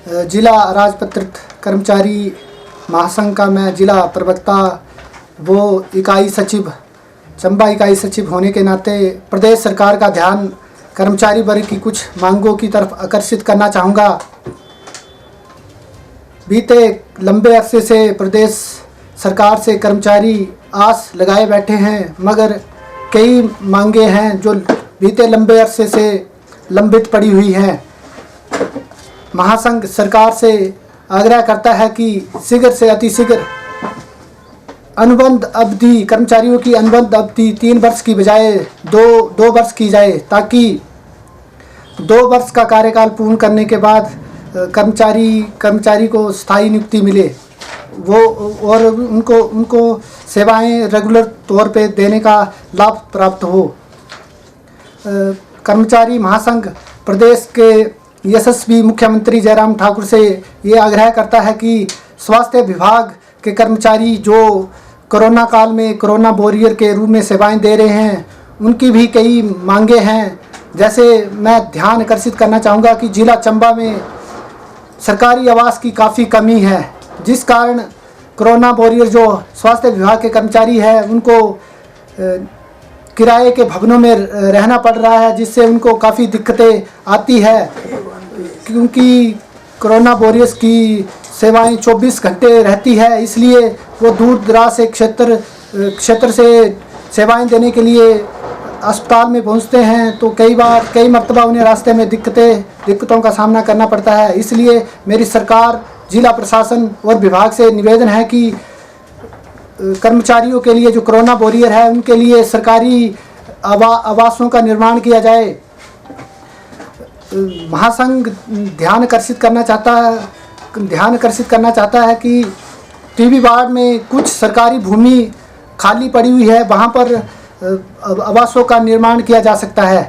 जिला राजपत्रित कर्मचारी महासंघ का मैं जिला प्रवक्ता वो इकाई सचिव चंबा इकाई सचिव होने के नाते प्रदेश सरकार का ध्यान कर्मचारी वर्ग की कुछ मांगों की तरफ आकर्षित करना चाहूँगा। बीते लंबे अरसे से प्रदेश सरकार से कर्मचारी आस लगाए बैठे हैं, मगर कई मांगे हैं जो बीते लंबे अरसे से लंबित पड़ी हुई हैं। महासंघ सरकार से आग्रह करता है कि शीघ्र से अतिशीघ्र अनुबंध अवधि कर्मचारियों की अनुबंध अवधि 3 वर्ष की बजाय 2 वर्ष की जाए, ताकि 2 वर्ष का कार्यकाल पूर्ण करने के बाद कर्मचारी को स्थायी नियुक्ति मिले वो और उनको सेवाएं रेगुलर तौर पे देने का लाभ प्राप्त हो। कर्मचारी महासंघ प्रदेश के यशस्वी मुख्यमंत्री जयराम ठाकुर से ये आग्रह करता है कि स्वास्थ्य विभाग के कर्मचारी जो कोरोना काल में कोरोना वॉरियर के रूप में सेवाएं दे रहे हैं, उनकी भी कई मांगे हैं। जैसे मैं ध्यान आकर्षित करना चाहूँगा कि जिला चंबा में सरकारी आवास की काफ़ी कमी है, जिस कारण कोरोना वॉरियर जो स्वास्थ्य विभाग के कर्मचारी हैं उनको किराए के भवनों में रहना पड़ रहा है, जिससे उनको काफ़ी दिक्कतें आती है, क्योंकि कोरोना वॉरियर्स की सेवाएं 24 घंटे रहती है। इसलिए वो दूर दराज से क्षेत्र से सेवाएं देने के लिए अस्पताल में पहुंचते हैं, तो कई मरतबा उन्हें रास्ते में दिक्कतों का सामना करना पड़ता है। इसलिए मेरी सरकार, जिला प्रशासन और विभाग से निवेदन है कि कर्मचारियों के लिए जो कोरोना वॉरियर है उनके लिए सरकारी आवासों का निर्माण किया जाए। महासंघ ध्यान आकर्षित करना चाहता है कि टीबी वार्ड में कुछ सरकारी भूमि खाली पड़ी हुई है, वहाँ पर आवासों का निर्माण किया जा सकता है।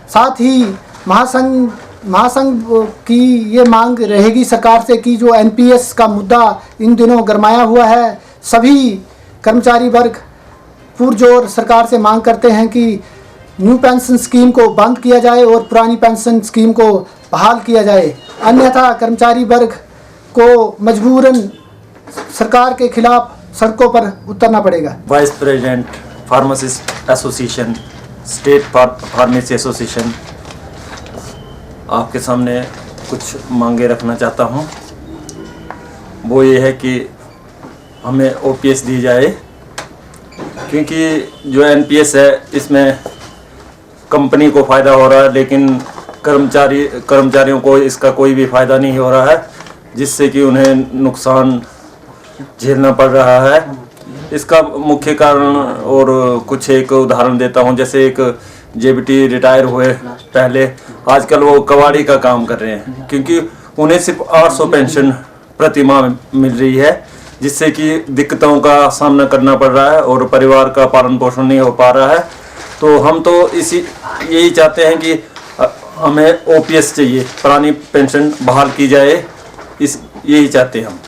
साथ ही महासंघ की ये मांग रहेगी सरकार से कि जो एनपीएस का मुद्दा इन दिनों गरमाया हुआ है, सभी कर्मचारी वर्ग पुरजोर सरकार से मांग करते हैं कि न्यू पेंशन स्कीम को बंद किया जाए और पुरानी पेंशन स्कीम को बहाल किया जाए, अन्यथा कर्मचारी वर्ग को मजबूरन सरकार के खिलाफ सड़कों पर उतरना पड़ेगा। Vice president pharmacist association, state pharmacy association, आपके सामने कुछ मांगे रखना चाहता हूँ। वो ये है कि हमें ओपीएस दी जाए, क्योंकि जो एनपीएस है इसमें कंपनी को फ़ायदा हो रहा है, लेकिन कर्मचारियों को इसका कोई भी फ़ायदा नहीं हो रहा है, जिससे कि उन्हें नुकसान झेलना पड़ रहा है। इसका मुख्य कारण और कुछ एक उदाहरण देता हूं। जैसे एक जेबीटी रिटायर हुए पहले, आजकल वो कबाड़ी का काम कर रहे हैं, क्योंकि उन्हें सिर्फ 800 पेंशन प्रति माह मिल रही है, जिससे कि दिक्कतों का सामना करना पड़ रहा है और परिवार का पालन पोषण नहीं हो पा रहा है। तो हम तो यही चाहते हैं कि हमें ओपीएस चाहिए, पुरानी पेंशन बहाल की जाए, यही चाहते हैं हम।